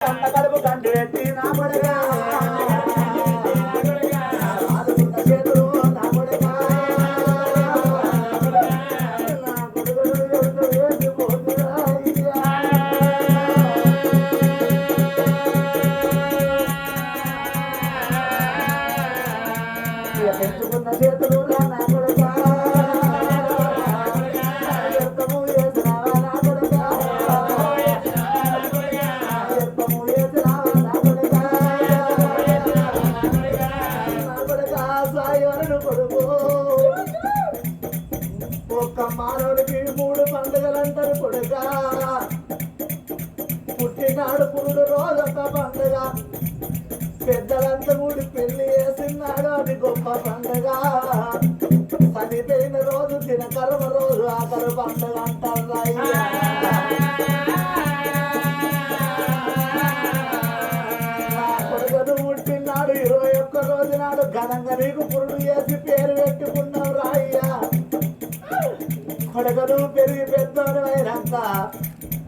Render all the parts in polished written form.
కన్న కడుపు కంటి పెట్టి నా కొడుకా ఆదుకున్న చేతులు నా కొడుకా నా కొడుకులు వేసిపోతురా పెంచుకున్న చేతులు నా కొడుకా ఒక్క మానవుడికి 3 పండుగలంటారు కొడుకా పుట్టినాడు పురుడు రోజొక పండుగ పెద్దలంతా కూడి పెళ్లి చేసినాడు అది గొప్ప పండుగ చనిపోయిన రోజు దినకర్మ రోజు ఆఖరు పండుగ అంటారు కొడుకును పుట్టినాడు 21 రోజు నాడు ఘనంగా నీకు పురుడు చేసి పేరు పెట్టుకున్నావు రాయ్యా కొడుకును పెరిగి పెద్దోడు అయినాక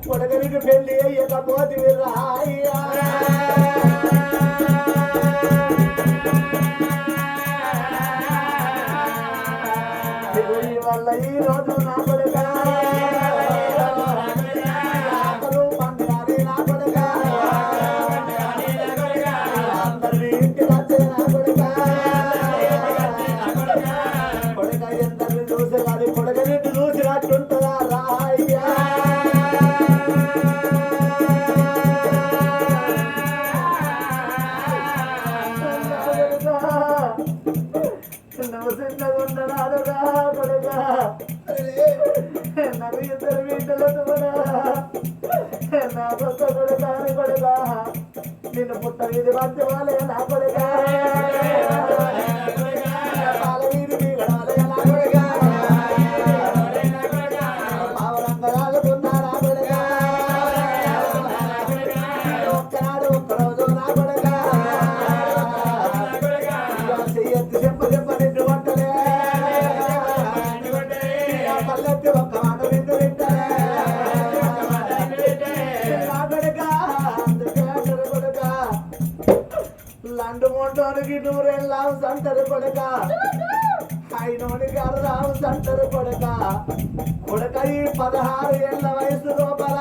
కొడుకునికి పెళ్లి అయ్యకపోతే రాయ్యా వల్ల ఈ రోజు నా కొడుకా పండుగ నా కొడుకా అందరి ఇంటికి వచ్చే నా కొడుకా కొడుక ఎందరిని చూసి అది కొడుకుని చూసినట్టుంటుందా రాయ్యా నువ్వు చిన్నగా ఉండరాదురా కొడుకా నాకు 2 బిడ్డలు నా కొత్త కొడుకా అని కొడుకా నిన్ను పుట్ట వీధి మధ్యవాలే నా కొడుకా పాల వీధి గడవలే నా కొడుకా పావరంగా రాలుకున్నా నా కొడుకా ఒక్కనాడు ఒక్కరోజు నా కొడుకా చెయ్యెత్తి చెంప చెంప నిన్ను వంటలే పల్లెత్తి ఒక్క మాట నిన్ను తింటలే నా కొడుకా అందుకే అంటారు కొడుకా లండు మొంటోనికి 100 ఏళ్ళ హౌస్ అంటారు కొడుకా అయినోనికి 60 హౌస్ అంటారు కొడుకా కొడుక ఈ 16 ఏళ్ళ వయసు లోపల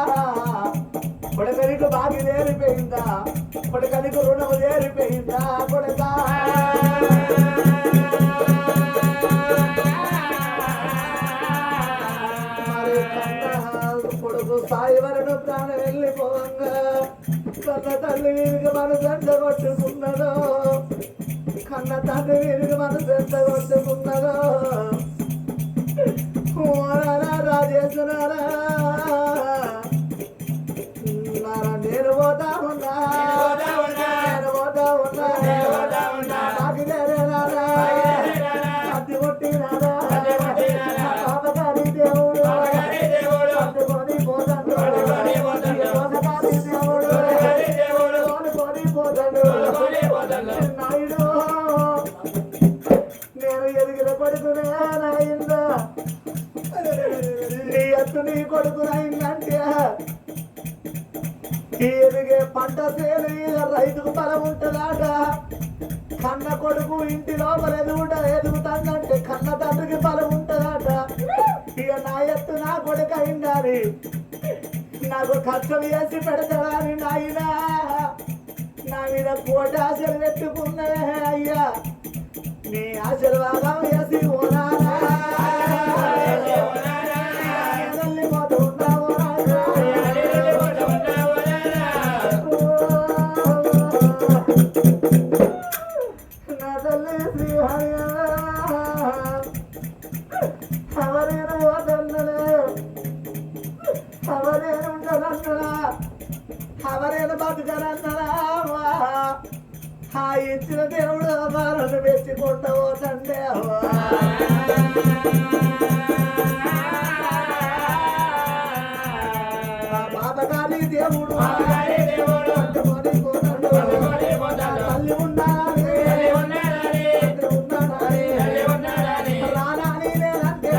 కొడుకనికి బాగి చేరిపోయిందా కొడుకనికి రుణము చేరిపోయిందా కొడుకా మరి కొడుకు సాయి వరను ప్రాణం వెళ్ళిపోవంగా కన్న తల్లి వీరికి మనసు ఎంత కొట్టుకున్నదో కన్న తండ్రి వీరికి మనసు ఎంత కొట్టుకున్నదో రాజేశ్వరారా నేను పోతా ఉన్నా నేను పోతా ఉన్నా అతి కొట్టినారా పాపకారి దేవుడు పట్టుకొని పోతాడు దోసకారి దేవుడు కొని పోతాడు నాయుడు నేను ఎదిగిన కొడుకునే నాయిందా నీ ఎత్తు నీ కొడుకు నాయిందంటే ఎదిగే పంట సేలు రైతుకు బలం ఉంటుందాట కన్న కొడుకు ఇంటి లోపల ఎదుగుతాడంటే కన్న తండ్రికి బలం ఉంటుందాట ఇక నా ఎత్తు నా కొడుకు అయిందని నాకు కష్టం వేసి పెడతాడని నాయనా నా మీద కోట ఆశలు పెట్టుకున్నా అయ్యా నీ ఆశీర్వాదం వేసి ఓనానా అవరేను బతుకనన్నరా ఇచ్చిన దేవుడు వారను మెచ్చుకుంటావో తండ్రి బాబగాలి దేవుడు తల్లి ఉన్నారని రానాని నేనంటే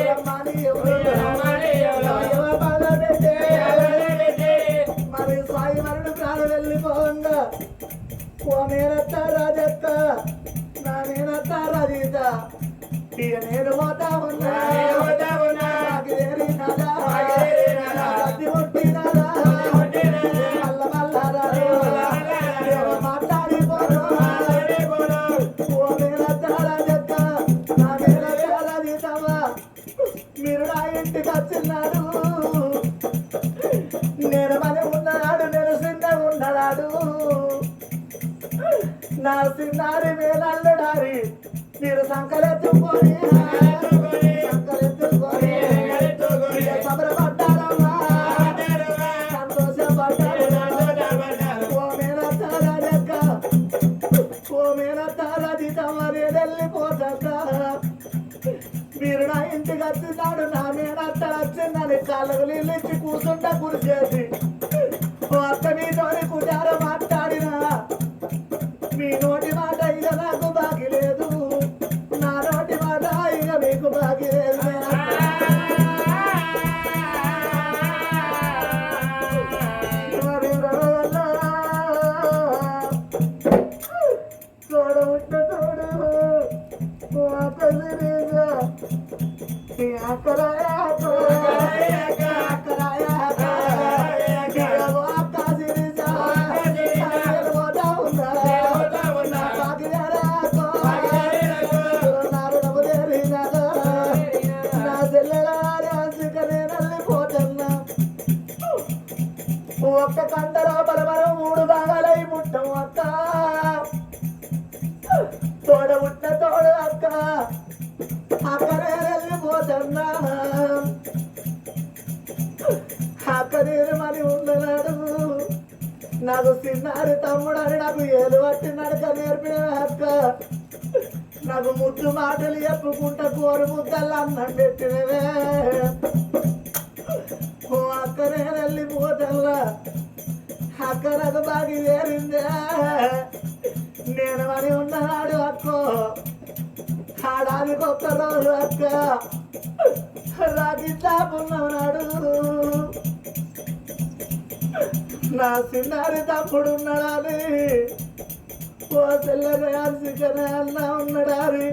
రమ్మని ఎవరు మరి సాయి మరణ ఓ మేనత్త రాజక్క నా మేనత్త రజిత ఇక నేను పోతా ఉన్నా మీరు నా ఇంటికి వచ్చినాడు నేను మన ఉన్నాడు నేను చిన్నగా ఉన్నాడు నా చిన్నారి మేనల్లుడారి మీరు సంకలెత్తుకొని సంబరపడ్డారమ్మా సంతోషపడ్డారు ఓ మేనత్త రాజక్క ఓ మేనత్త రజితమ్మ నేను వెళ్ళిపోతాక మీరు నా ఇంటికి వచ్చినాడు నా మేనత్త వచ్చిందని కాళ్ళకు నీళ్ళు ఇచ్చి కూర్చుంటా కురిచేసి ఓ అత్త మీతోని కుజార మాట్లాడినా మీ నోటి మాట ఇక నాకు బాకీ లేదు నా నోటి మాట ఇక మీకు బాకీ లేదు తోడు ఉంట తోడు ఒక్క కంటలో బలబలం 3 భాగాలై పుట్టం అక్క తోడ పుట్ట తోడు అక్క అక్కడే వెళ్ళిపోతున్నా అక్క నేను మని ఉండనాడు నాకు చిన్నారి తమ్ముడు అని నాకు ఏలు పట్టి నడక నేర్పిన అక్క నాకు ముద్దు మాటలు చెప్పుకుంటా కోరు ముద్దలు అన్నం పెట్టినవే ఓ అక్క నేను వెళ్ళిపోతల్లా అక్క నాకు బాగా చేరిందే నేను అని ఉన్నాడు అక్కో ఆడానికి ఒక్క రోజు అక్క రాకిట్లాపున్నాడు నా చిన్నారి తప్పుడు ఉన్నాడని ఓ చెల్లెసికనే అన్న ఉన్నాడని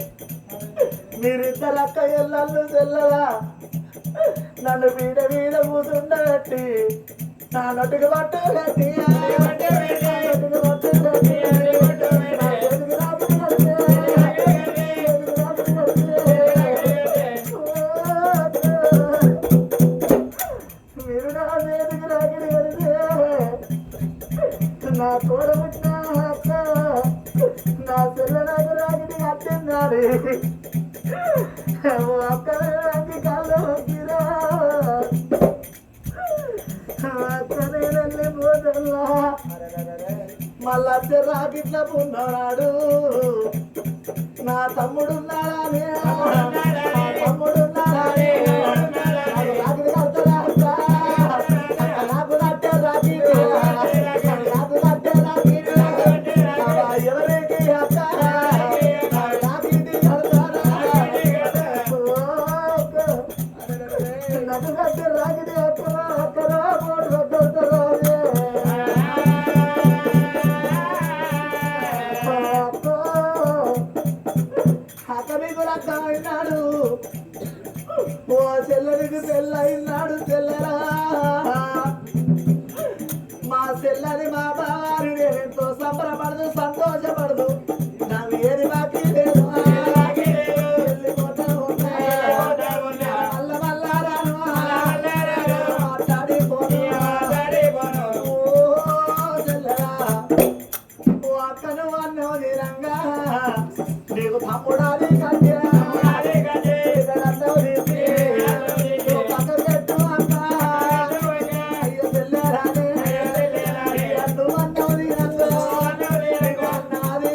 మీరిద్దరు అక్క ఎల్లళ్ళు చెల్లరా నన్ను వీడ వీడ కూతుండబెట్టి నా నటుకు పట్టు కట్టి మీరు నా వేదికి రాగిడి కడితే నా తోడ పుట్టిన అక్క నా చెల్ల నాకు రాగిడి కట్టిందాలి అక్క రాగి కాళ్ళు వచ్చిరా అక్కనే వెళ్ళిపోతున్నా మళ్ళా రాగిట్ల ఉన్నాడు నా తమ్ముడున్నాడా తమ్ముడున్నాడా రాగిడి కడతాడా నాకు కట్టే రాగి నాకు కట్టే రాగి ఎవరికి అక్క రాగిడి కడతాడా నాకు కట్టే రాగిడి అక్కడ అక్కడ అయినాడు ఓ చెల్లెనికి పెళ్ళయినాడు చెల్లెరా మా చెల్లని మా బావారి ఎంతో సంబరపడదు సంతోషపడదు నాకు ఏది బాకీ లేదు అక్కను అన్నో నిరంగా నీకు తమ్ముడాలి కన్యా నాది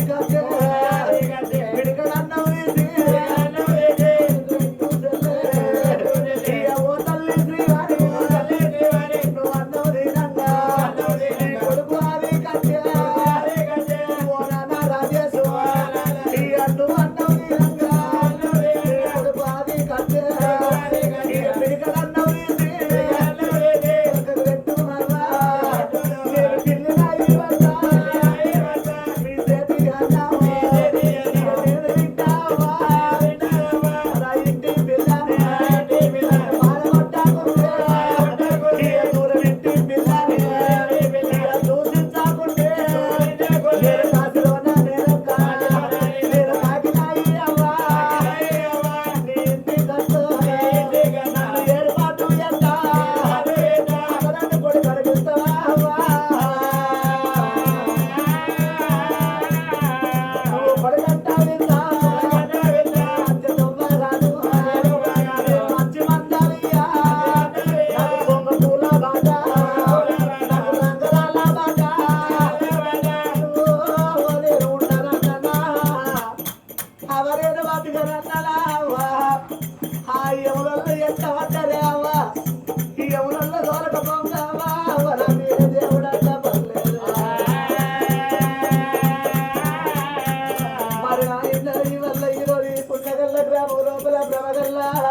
లోపల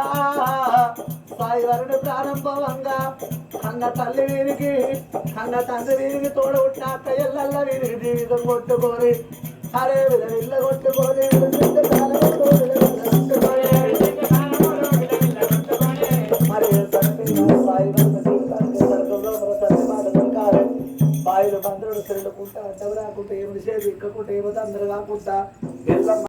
సాయి వరుడు ప్రారంభంగా కన్న తల్లి వీరికి కన్న తండ్రి వీరికి తోడబుట్టిన అక్క ఎల్లల్ల వీరికి జీవితం కొట్టుకొని అరే విల్ల కొట్టుకొని మరి సాయి బాయిలు బంధువులు సెల్లుకుంటా అడ్డవు రాకుంటా ఏమి చేసి ఇక్కకుంటా ఏమో అందరు కాకుండా